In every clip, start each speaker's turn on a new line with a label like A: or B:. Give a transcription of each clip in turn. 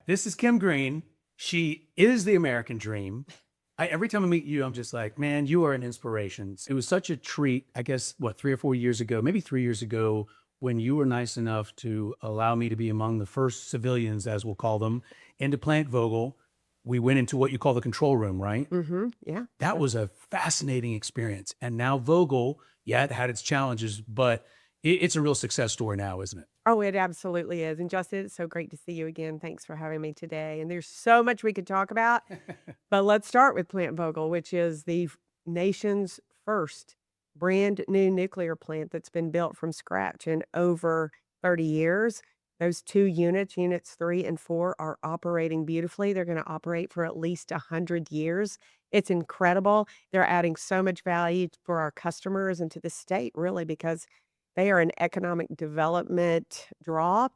A: This is Kim Greene. She is the American dream. Every time I meet you, I'm just like, man, you are an inspiration. It was such a treat, I guess, what, 3 or 4 years ago, maybe 3 years ago, when you were nice enough to allow me to be among the first civilians, as we'll call them, into Plant Vogtle. We went into what you call the control room, right?
B: Yeah.
A: That was a fascinating experience. And now Vogtle, yeah, it had its challenges, but it's a real success story now, isn't it?
B: Oh, it absolutely is. And Justin, it's so great to see you again. Thanks for having me today. And there's so much we could talk about, but let's start with Plant Vogtle, which is the nation's first brand new nuclear plant that's been built from scratch in over 30 years. Those two units, units 3 and 4, are operating beautifully. They're going to operate for at least 100 years. It's incredible. They're adding so much value for our customers and to the state, really, because they are an economic development draw.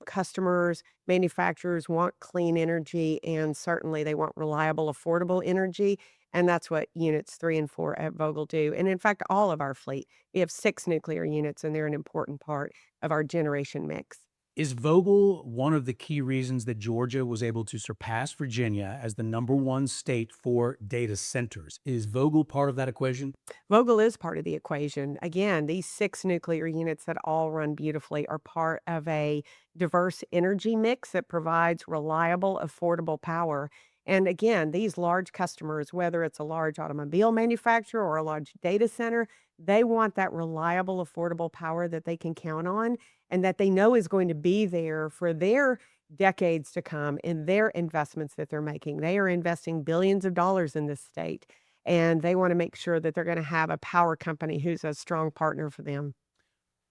B: Customers, manufacturers want clean energy, and certainly they want reliable, affordable energy. And that's what units 3 and 4 at Vogtle do. And in fact, all of our fleet, we have 6 nuclear units, and they're an important part of our generation mix.
A: Is Vogtle one of the key reasons that Georgia was able to surpass Virginia as the #1 state for data centers? Is Vogtle part of that equation?
B: Vogtle is part of the equation. Again, these 6 nuclear units that all run beautifully are part of a diverse energy mix that provides reliable, affordable power. And again, these large customers, whether it's a large automobile manufacturer or a large data center, they want that reliable, affordable power that they can count on and that they know is going to be there for their decades to come in their investments that they're making. They are investing billions of dollars in this state, and they wanna make sure that they're gonna have a power company who's a strong partner for them.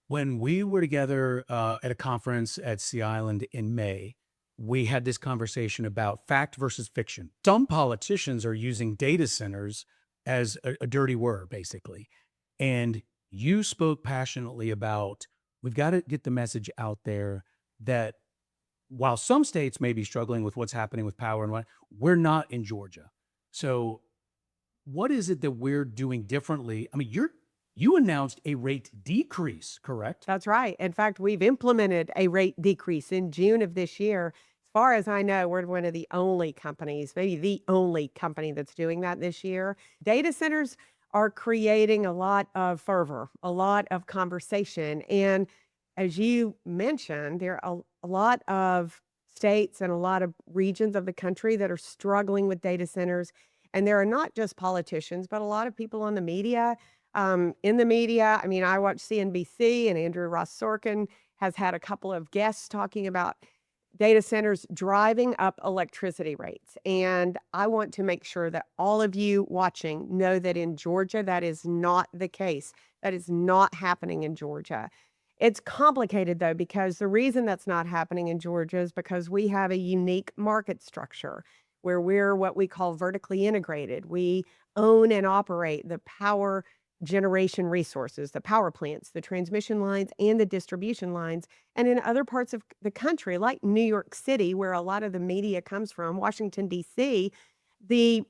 A: When we were together at a conference at Sea Island in May, we had this conversation about fact versus fiction. Some politicians are using data centers as a dirty word, basically. And you spoke passionately about we've got to get the message out there that while some states may be struggling with what's happening with power and what, we're not in Georgia. So what is it that we're doing differently? I mean, you announced a rate decrease, correct?
B: That's right. In fact, we've implemented a rate decrease in June of this year. As far as I know, we're one of the only companies, maybe the only company that's doing that this year. Data centers are creating a lot of fervor, a lot of conversation. And as you mentioned, there are a lot of states and a lot of regions of the country that are struggling with data centers. And there are not just politicians, but a lot of people on the media in the media. I mean, I watch CNBC, and Andrew Ross Sorkin has had a couple of guests talking about data centers driving up electricity rates. And I want to make sure that all of you watching know that in Georgia, that is not the case. That is not happening in Georgia. It's complicated, though, because the reason that's not happening in Georgia is because we have a unique market structure where we're what we call vertically integrated. We own and operate the power generation resources, the power plants, the transmission lines, and the distribution lines. And in other parts of the country, like New York City, where a lot of the media comes from, Washington, D.C., the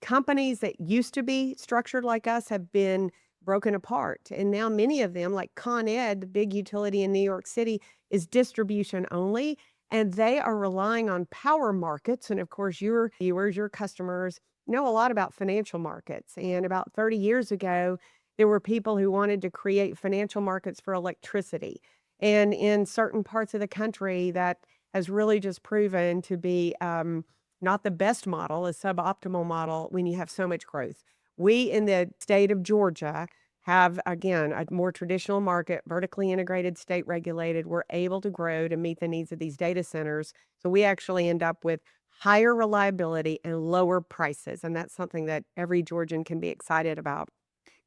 B: companies that used to be structured like us have been broken apart. And now many of them, like Con Ed, the big utility in New York City, is distribution only. And they are relying on power markets. And of course, your viewers, your customers know a lot about financial markets. And about 30 years ago, there were people who wanted to create financial markets for electricity. And in certain parts of the country, that has really just proven to be not the best model, a suboptimal model when you have so much growth. We in the state of Georgia have, again, a more traditional market, vertically integrated, state regulated. We're able to grow to meet the needs of these data centers. So we actually end up with higher reliability and lower prices. And that's something that every Georgian can be excited about.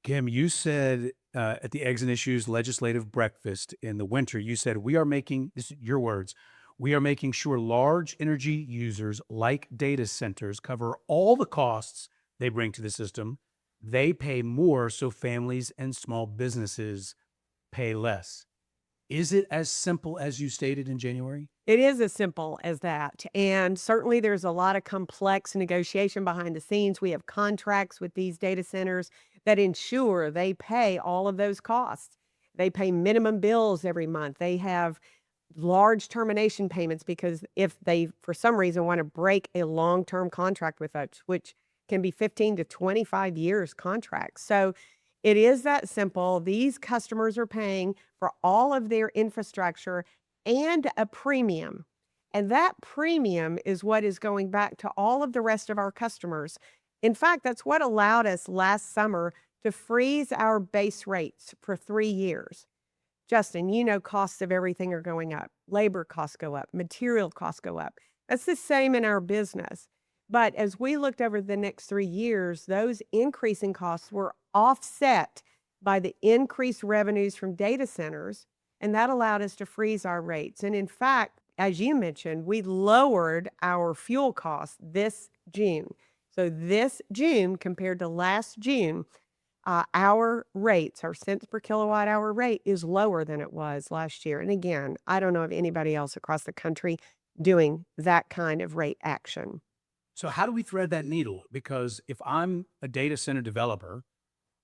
A: Kim, you said at the Eggs and Issues legislative breakfast in the winter, you said, we are making, this is your words, we are making sure large energy users like data centers cover all the costs they bring to the system. They pay more, so families and small businesses pay less. Is it as simple as you stated in January?
B: It is as simple as that. And certainly there's a lot of complex negotiation behind the scenes. We have contracts with these data centers that ensure they pay all of those costs. They pay minimum bills every month. They have large termination payments because if they, for some reason, want to break a long-term contract with us, which can be 15 to 25 years contracts. So it is that simple. These customers are paying for all of their infrastructure and a premium. And that premium is what is going back to all of the rest of our customers. In fact, that's what allowed us last summer to freeze our base rates for 3 years. Justin, you know, costs of everything are going up. Labor costs go up, material costs go up. That's the same in our business. But as we looked over the next 3 years, those increasing costs were offset by the increased revenues from data centers, and that allowed us to freeze our rates. And in fact, as you mentioned, we lowered our fuel costs this June. So this June compared to last June, our rates, our cents per kilowatt hour rate is lower than it was last year. And again, I don't know of anybody else across the country doing that kind of rate action.
A: So how do we thread that needle? Because if I'm a data center developer,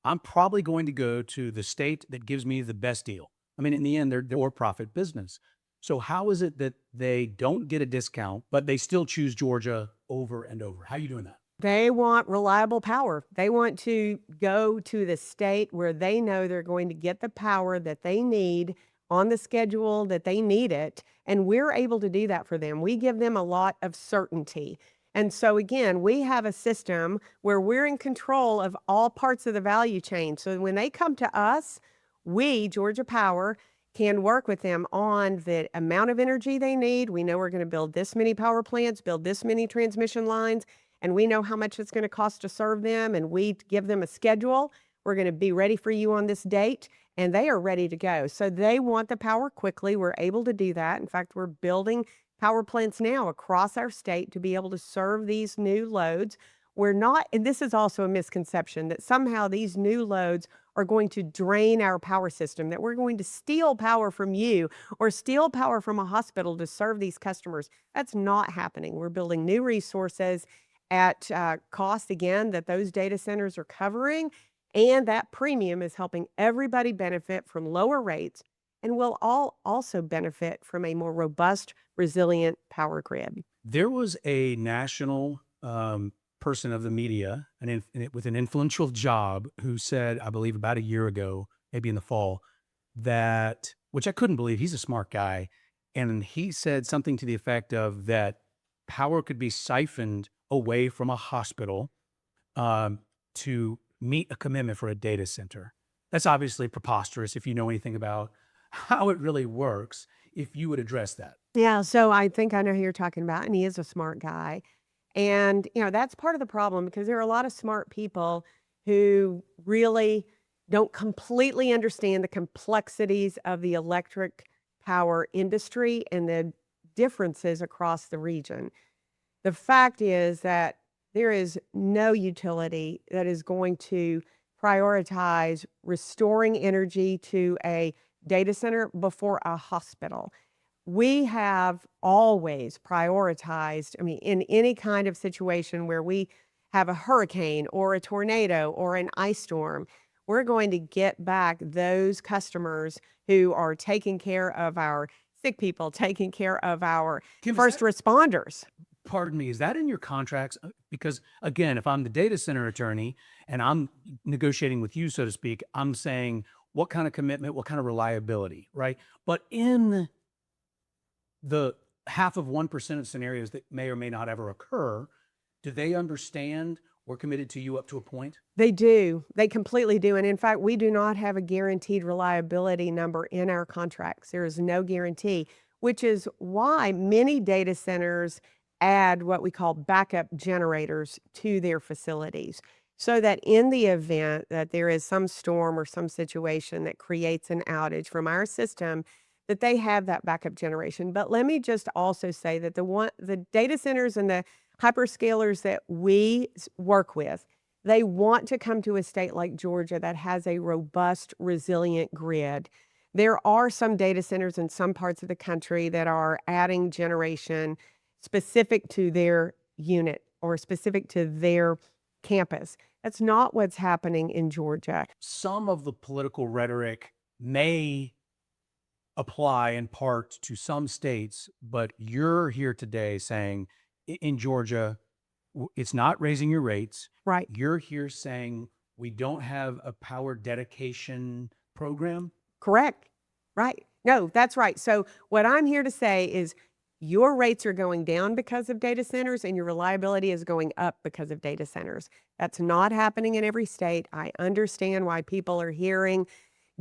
A: I'm probably going to go to the state that gives me the best deal. I mean, in the end, they're for-profit business. So how is it that they don't get a discount, but they still choose Georgia over and over? How are you doing that?
B: They want reliable power. They want to go to the state where they know they're going to get the power that they need on the schedule that they need it. And we're able to do that for them. We give them a lot of certainty. And so, again, we have a system where we're in control of all parts of the value chain. So when they come to us, we, Georgia Power, can work with them on the amount of energy they need. We know we're going to build this many power plants, build this many transmission lines, and we know how much it's going to cost to serve them, and we give them a schedule. We're going to be ready for you on this date, and they are ready to go. So they want the power quickly. We're able to do that. In fact, we're building power plants now across our state to be able to serve these new loads. We're not, and this is also a misconception, that somehow these new loads are going to drain our power system, that we're going to steal power from you or steal power from a hospital to serve these customers. That's not happening. We're building new resources at cost, again, that those data centers are covering, and that premium is helping everybody benefit from lower rates, and we'll all also benefit from a more robust, resilient power grid.
A: There was a national person of the media with an influential job who said, I believe about a year ago, maybe in the fall, that, which I couldn't believe, he's a smart guy. And he said something to the effect of that power could be siphoned away from a hospital to meet a commitment for a data center. That's obviously preposterous if you know anything about how it really works, if you would address that.
B: Yeah, so I think I know who you're talking about, and he is a smart guy. And, you know, that's part of the problem because there are a lot of smart people who really don't completely understand the complexities of the electric power industry and the differences across the region. The fact is that there is no utility that is going to prioritize restoring energy to a data center before a hospital. We have always prioritized, I mean, in any kind of situation where we have a hurricane or a tornado or an ice storm, we're going to get back those customers who are taking care of our sick people, taking care of our
A: Kim,
B: first responders.
A: pardon me, is that in your contracts? Because again, if I'm the data center attorney and I'm negotiating with you, so to speak, I'm saying what kind of commitment, what kind of reliability, right? But in the half of 1% of scenarios that may or may not ever occur, do they understand we're committed to you up to a point?
B: They do. They completely do. And in fact, we do not have a guaranteed reliability number in our contracts. There is no guarantee, which is why many data centers add what we call backup generators to their facilities. So that in the event that there is some storm or some situation that creates an outage from our system, that they have that backup generation. But let me just also say that the data centers and the hyperscalers that we work with, they want to come to a state like Georgia that has a robust, resilient grid. There are some data centers in some parts of the country that are adding generation specific to their unit or specific to their campus. That's not what's happening in Georgia.
A: Some of the political rhetoric may apply in part to some states, but you're here today saying in Georgia, it's not raising your rates.
B: Right.
A: You're here saying we don't have a power dedication program.
B: Correct. Right. No, that's right. So what I'm here to say is your rates are going down because of data centers and your reliability is going up because of data centers. That's not happening in every state. I understand why people are hearing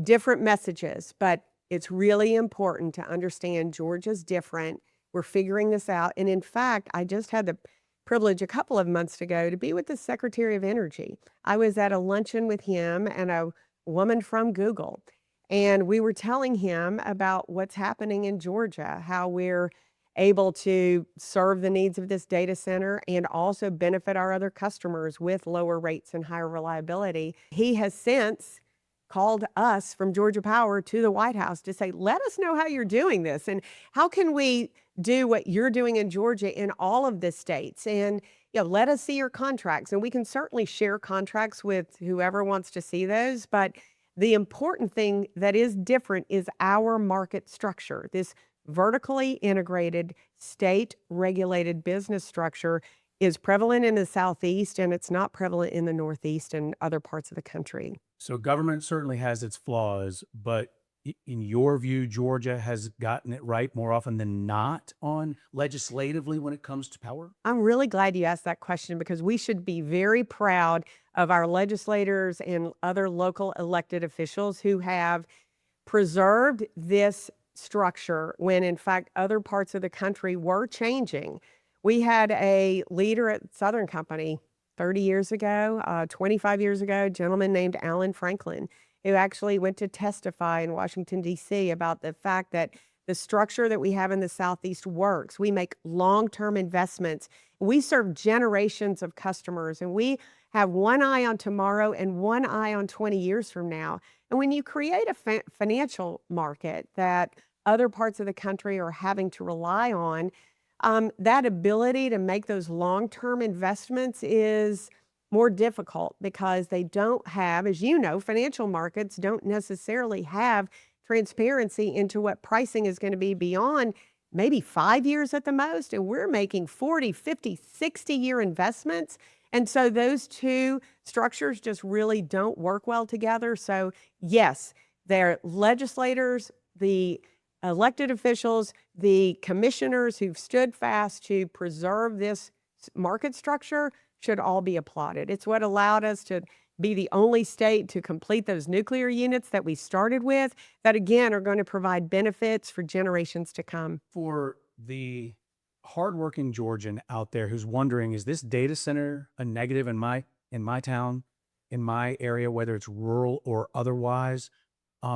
B: different messages, but it's really important to understand Georgia's different. We're figuring this out. And in fact, I just had the privilege a couple of months ago to be with the Secretary of Energy. I was at a luncheon with him and a woman from Google. And we were telling him about what's happening in Georgia, how we're able to serve the needs of this data center and also benefit our other customers with lower rates and higher reliability. He has since called us from Georgia Power to the White House to say, let us know how you're doing this and how can we do what you're doing in Georgia in all of the states, and let us see your contracts. And we can certainly share contracts with whoever wants to see those, but the important thing that is different is our market structure. This vertically integrated, state regulated business structure is prevalent in the Southeast, and it's not prevalent in the Northeast and other parts of the country.
A: So government certainly has its flaws, but in your view, Georgia has gotten it right more often than not on legislatively when it comes to power?
B: I'm really glad you asked that question because we should be very proud of our legislators and other local elected officials who have preserved this structure when, in fact, other parts of the country were changing. We had a leader at Southern Company 30 years ago, 25 years ago, a gentleman named Alan Franklin, who actually went to testify in Washington, D.C. about the fact that the structure that we have in the Southeast works. We make long-term investments. We serve generations of customers, and we have one eye on tomorrow and one eye on 20 years from now. And when you create a financial market that other parts of the country are having to rely on, that ability to make those long-term investments is more difficult because they don't have, as you know, financial markets don't necessarily have transparency into what pricing is going to be beyond maybe 5 years at the most. And we're making 40, 50, 60-year investments. And so those two structures just really don't work well together. So yes, they're legislators, the elected officials, the commissioners who've stood fast to preserve this market structure should all be applauded. It's what allowed us to be the only state to complete those nuclear units that we started with that, again, are going to provide benefits for generations to come.
A: For the hardworking Georgian out there who's wondering, is this data center a negative in my town, in my area, whether it's rural or otherwise?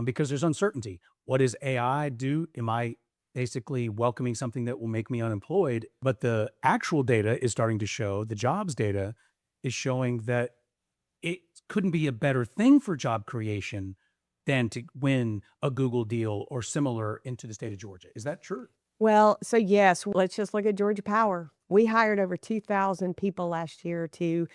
A: Because there's uncertainty. What does AI do? Am I basically welcoming something that will make me unemployed? But the actual data is starting to show, the jobs data is showing that it couldn't be a better thing for job creation than to win a Google deal or similar into the state of Georgia. Is that true?
B: Well, so yes, let's just look at Georgia Power. We hired over 2,000 people last year to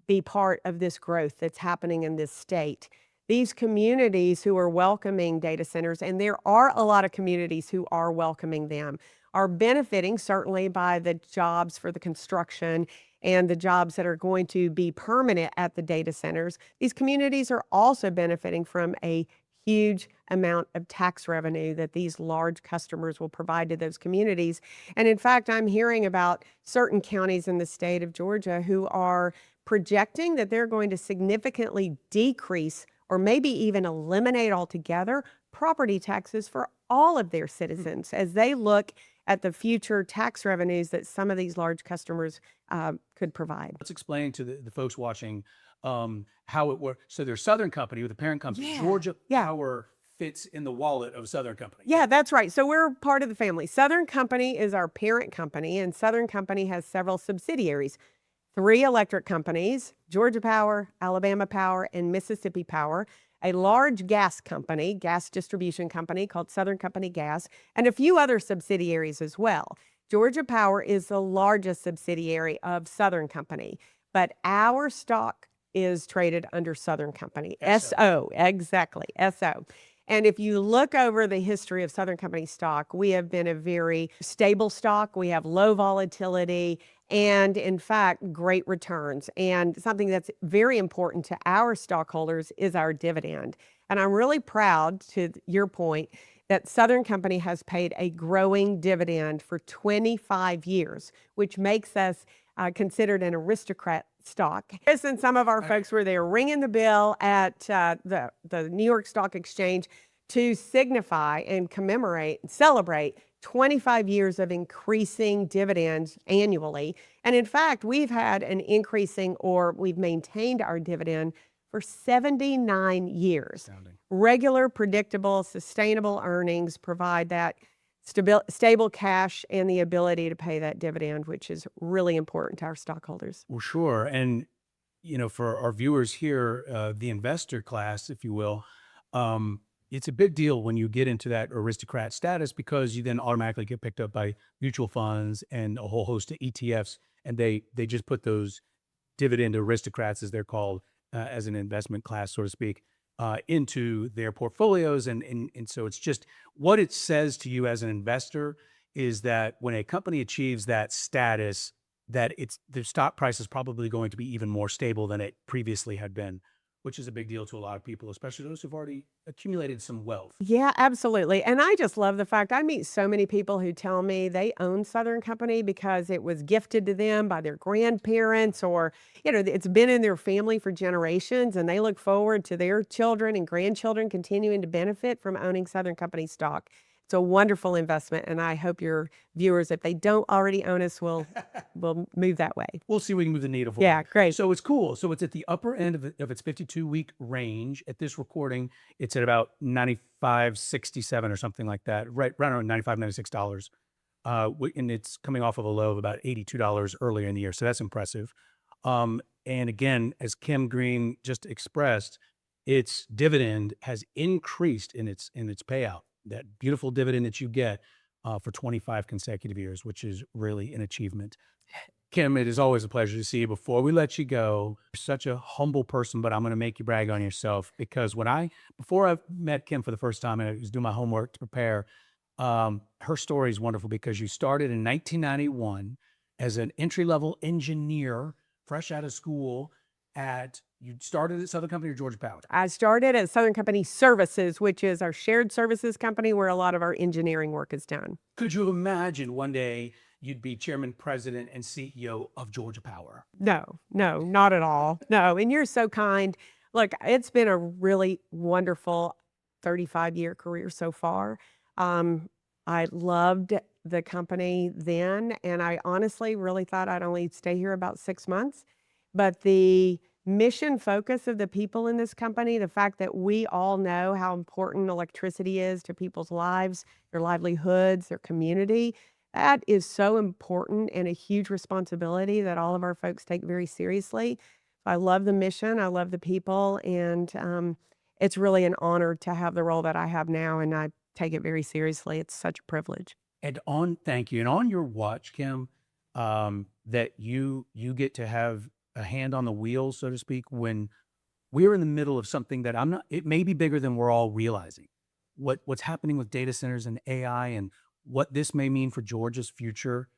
B: be part of this growth that's happening in this state. These communities who are welcoming data centers, and there are a lot of communities who are welcoming them, are benefiting certainly by the jobs for the construction and the jobs that are going to be permanent at the data centers. These communities are also benefiting from a huge amount of tax revenue that these large customers will provide to those communities. And in fact, I'm hearing about certain counties in the state of Georgia who are projecting that they're going to significantly decrease or maybe even eliminate altogether property taxes for all of their citizens as they look at the future tax revenues that some of these large customers could provide.
A: Let's explain to the folks watching how it works. So there's Southern Company with the parent company. Georgia Power fits in the wallet of Southern Company.
B: Yeah, that's right. So we're part of the family. Southern Company is our parent company, and Southern Company has several subsidiaries. 3 electric companies, Georgia Power, Alabama Power, and Mississippi Power, a large gas company, gas distribution company called Southern Company Gas, and a few other subsidiaries as well. Georgia Power is the largest subsidiary of Southern Company, but our stock is traded under Southern Company, SO, exactly, SO. And if you look over the history of Southern Company stock, we have been a very stable stock. We have low volatility and, in fact, great returns. And something that's very important to our stockholders is our dividend. And I'm really proud, to your point, that Southern Company has paid a growing dividend for 25 years, which makes us considered an aristocrat stock. And some of our folks were there ringing the bell at the New York Stock Exchange to signify and commemorate and celebrate 25 years of increasing dividends annually. And in fact, we've had an increasing, or we've maintained our dividend for 79 years.
A: Astounding.
B: Regular, predictable, sustainable earnings provide that stable cash and the ability to pay that dividend, which is really important to our stockholders.
A: Well, sure. And, for our viewers here, the investor class, if you will, it's a big deal when you get into that aristocrat status, because you then automatically get picked up by mutual funds and a whole host of ETFs. And they just put those dividend aristocrats, as they're called, as an investment class, so to speak, into their portfolios. And so it's just what it says to you as an investor is that when a company achieves that status, that the stock price is probably going to be even more stable than it previously had been, which is a big deal to a lot of people, especially those who've already accumulated some wealth.
B: Yeah, absolutely. And I just love the fact I meet so many people who tell me they own Southern Company because it was gifted to them by their grandparents, or, it's been in their family for generations, and they look forward to their children and grandchildren continuing to benefit from owning Southern Company stock. It's a wonderful investment, and I hope your viewers, if they don't already own us, will move that way.
A: We'll see if we can move the needle for
B: Yeah,
A: you.
B: great.
A: So it's cool. So it's at the upper end of its 52-week range. At this recording, it's at about $95.67 or something like that, right around $95, $96. And it's coming off of a low of about $82 earlier in the year. So that's impressive. And again, as Kim Greene just expressed, its dividend has increased in its payout. That beautiful dividend that you get for 25 consecutive years, which is really an achievement. Kim, it is always a pleasure to see you. Before we let you go, you're such a humble person, but I'm going to make you brag on yourself, because before I met Kim for the first time and I was doing my homework to prepare, her story is wonderful, because you started in 1991 as an entry-level engineer, fresh out of school. You started at Southern Company or Georgia Power?
B: I started at Southern Company Services, which is our shared services company where a lot of our engineering work is done.
A: Could you imagine one day you'd be chairman, president, and CEO of Georgia Power?
B: No, not at all. No, and you're so kind. Look, it's been a really wonderful 35-year career so far. I loved the company then, and I honestly really thought I'd only stay here about 6 months. But the mission focus of the people in this company, the fact that we all know how important electricity is to people's lives, their livelihoods, their community, that is so important and a huge responsibility that all of our folks take very seriously. I love the mission. I love the people. And it's really an honor to have the role that I have now. And I take it very seriously. It's such a privilege.
A: Thank you. And on your watch, Kim, that you get to have a hand on the wheel, so to speak, when we're in the middle of something that it may be bigger than we're all realizing. What's happening with data centers and AI, and what this may mean for Georgia's future.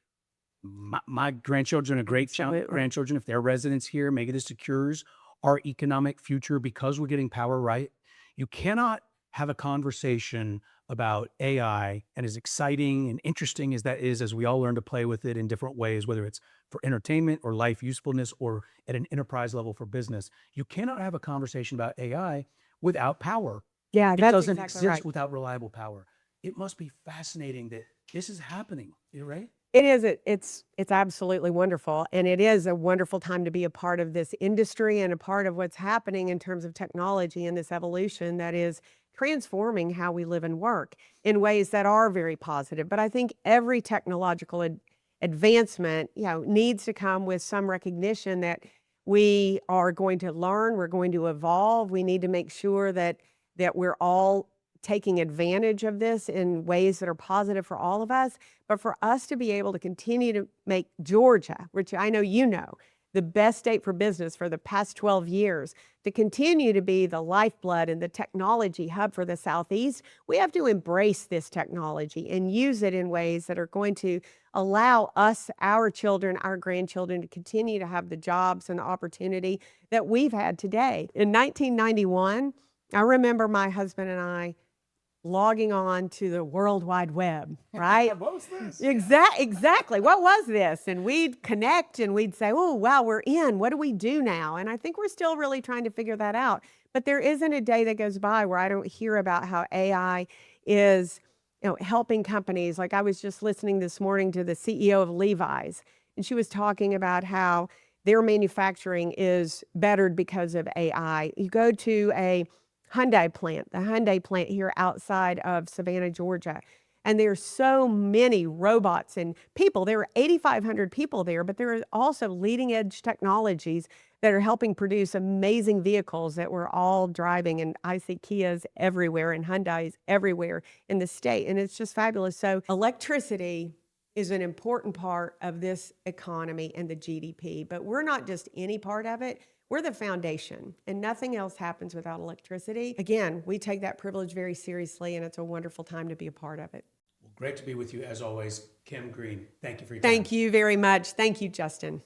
A: My grandchildren are great grandchildren. If they're residents here, maybe this secures our economic future, because we're getting power right. You cannot have a conversation about AI, and as exciting and interesting as that is, as we all learn to play with it in different ways, whether it's for entertainment or life usefulness or at an enterprise level for business, you cannot have a conversation about AI without power.
B: Yeah,
A: It
B: that's
A: doesn't
B: exactly
A: exist
B: right.
A: without reliable power. It must be fascinating that this is happening, right?
B: It is. It's absolutely wonderful. And it is a wonderful time to be a part of this industry and a part of what's happening in terms of technology and this evolution that is transforming how we live and work in ways that are very positive. But I think every technological advancement, needs to come with some recognition that we are going to learn, we're going to evolve. We need to make sure that we're all taking advantage of this in ways that are positive for all of us. But for us to be able to continue to make Georgia, which I know the best state for business for the past 12 years, to continue to be the lifeblood and the technology hub for the Southeast, we have to embrace this technology and use it in ways that are going to allow us, our children, our grandchildren to continue to have the jobs and the opportunity that we've had today. In 1991, I remember my husband and I logging on to the World Wide Web, right?
A: What was this?
B: Exactly. What was this? And we'd connect and we'd say, oh, wow, we're in. What do we do now? And I think we're still really trying to figure that out. But there isn't a day that goes by where I don't hear about how AI is, helping companies. Like I was just listening this morning to the CEO of Levi's, and she was talking about how their manufacturing is bettered because of AI. You go to a Hyundai plant, the Hyundai plant here outside of Savannah, Georgia. And there's so many robots and people. There are 8,500 people there, but there are also leading edge technologies that are helping produce amazing vehicles that we're all driving. And I see Kias everywhere and Hyundais everywhere in the state. And it's just fabulous. So electricity is an important part of this economy and the GDP, but we're not just any part of it. We're the foundation, and nothing else happens without electricity. Again, we take that privilege very seriously, and it's a wonderful time to be a part of it.
A: Well, great to be with you as always, Kim Greene. Thank you for your time.
B: Thank you very much. Thank you, Justin.